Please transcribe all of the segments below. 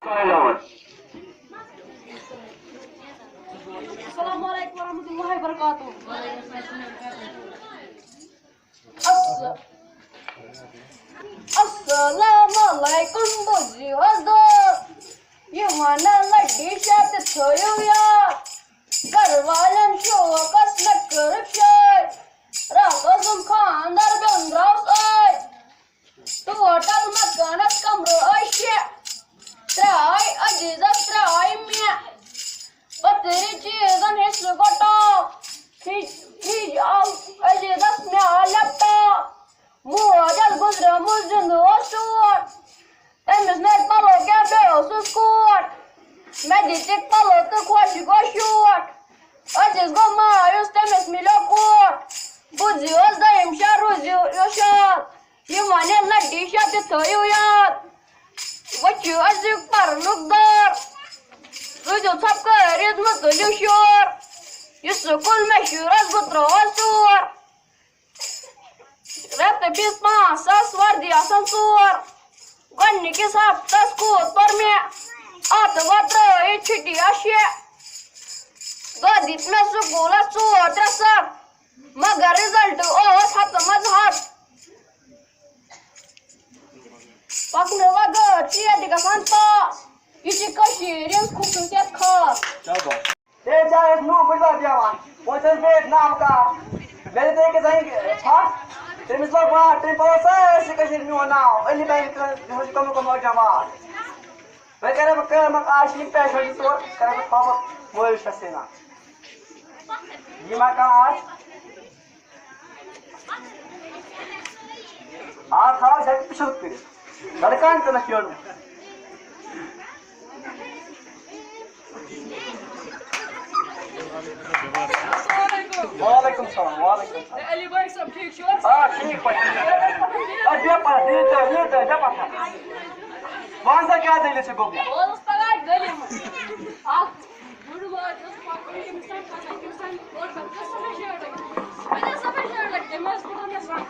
Assalamualaikum warahmatullahi wabarakatuh. Assalamualaikum buziwazor. Yumana laddi shat thoya. Garwalan shokas nakar chay. Rakazum khandar bendraus ay. Tu hotel makanas kamro ayshe. Trai ajizat trai mia. Bateri chizan hisu goto. Hij al ajizat mia laptop. Muadal guzra muzun osur. Emis net palo gabe osuskut. Meditik palo tu kwashi goshut. Aziz goma yus temis milokur. Buzi ozdayım şaruzi yoşat. Yumane laddi şati toyuyat. Vachu azik parlukdar. Ruju sapka rizmu tuluşur. Yusukul meşhur az gutro osur. Repte pisma sas vardi asansor. Ganni ki sap tas kut parme. At vatra içiti aşye. Gadit me sukula suor trasar. Magar result os hat mazhar. Pakne vaga tia diga santa. İçi kaşirin kusutet khas. चलो ये चाहे नु बुझा दियावान पोचन पे नाम का मेरे देख के जाएंगे हां तेमिस लोग वहां टेंपल से सिकशिर न्यू नाउ अली बैंक कम कम जवान मैं कह रहा मक आशी पैसा की तो कर पाप मोल ससेना ये मा का आज था जब पिछड़ पे लड़कान तो न कियो वालेकुम सलाम वालेकुम सलाम Ali Bey सब ठीक छो? हां ठीक है अरे पर ये तो जब आता वहां से क्या देले से गोबिया Olus tagay delim. Al. Bunu var. Nasıl insan kaçak insan orada nasıl başardık? Bir de sabah başardık. Demez buradan yazar.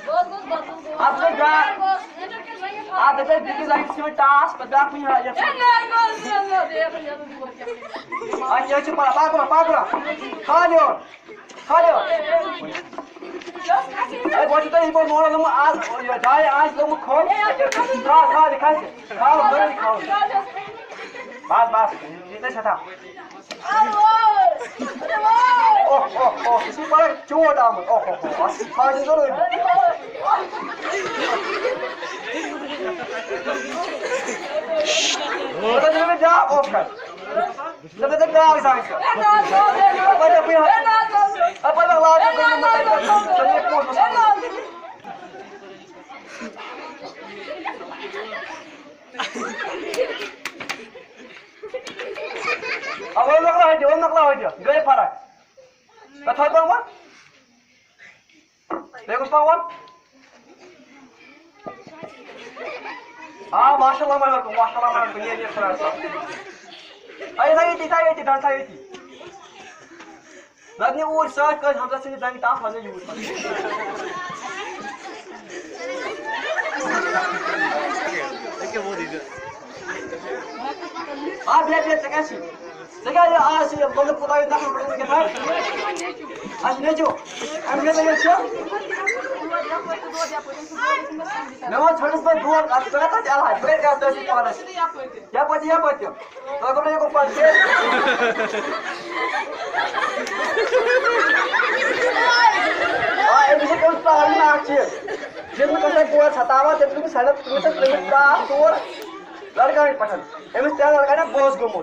Goz batıldı. आप से जा आप बेटा दिख जाए इसमें टास्क पर आप नहीं आ जाते आज ये चुप पागल खा लियो ए वो तो ये बोल रहा हूं आज ये जाए आज लोग खोल खा दिखा खाओ मेरे खाओ बस ये छठा ओ इसी पर चोट आम ओ खा जरूर What are you doing? Oscar. Look at the dogs, Oscar. What are we doing? Apa yang lalu dengan Awal nak lah. Gaya parak. Kata apa wan? Bagus pak wan? माशाल्लाह मैं ये खरा सा आई डांस आई थी लगने और search कर हमसे से बैंक टाफ वाले यूज देखिए वो दीजिए बिया कैसी जगह ये आज ये बोले पूरा इतना हम के साथ आज ले जो हम ले ले Memang छोटे से दूर आज तो आता चला है फिर क्या दस पास या पति तो अगर ये को पास है ये कौन सा है ना अच्छे जिसमें कैसे पूरा छतावा जब तुम सड़क तुम्हें का दूर लड़का नहीं पसंद एमएस क्या लड़का ना बॉस गुमो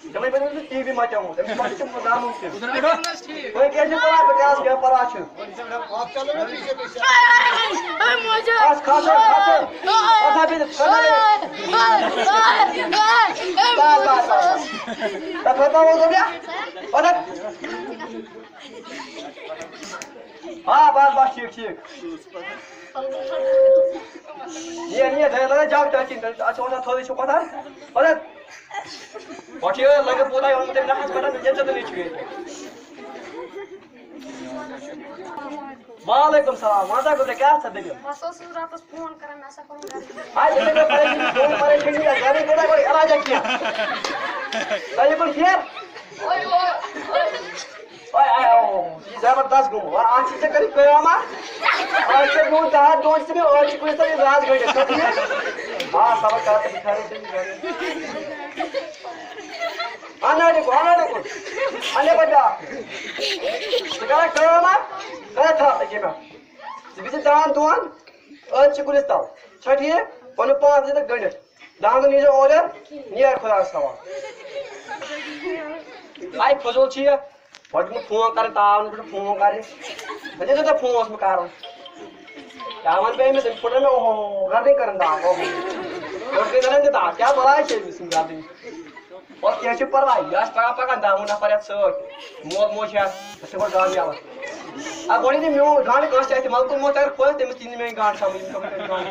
जब मैं बने टीवी मचाऊं जब मैं कुछ नाम मुमकिन कोई कैसे पड़ा पचास के पर आछू आप चलो ना पीछे मुझे खाते कथा भी तब पता हो गया पता हां बस ठीक ये दे जाओ टचिंग अच्छा थोड़ी सी पता What you like a photo on the last but I just वालेकुम सलाम मजा को क्या सदे बस उस रात फोन करा मैं ऐसा करूंगा आज जैसे को परे फोन परे खिंडी है गाड़ी कोड़ा कोई आला जा किया ताई को फिर ओए ओए आयो ये जबरदस्त गुम और आज से करी कयामा और से वो जहां दोस्त में और कोई से राज गए हां सब का दिखा रहे थे आना देखो आने बजा sekarang kayama kaya था देखिए मैं बीच दान दुआन और चिकुलिस ताल छठिए पन 5 बजे तक गणित दान नीचे ऑर्डर नियर खुदा सवा लाइक खोजो छिए बट में फोन करे तान पे फोन करे बजे तो फोन उसमें कारण दामन पे में फोटो में ओ गार्डिंग करन दा ओ और के दरन दा क्या बड़ा है मिसिंग गार्डिंग और क्या चुप पर भाई यार पका दामू ना परत सो मो छा से को गाड़ी आवा आ गोली ने मो गाड़ी कहां से आई थी मल को मोटर खोल ते में 3 में गाड़ी सामने में गाड़ी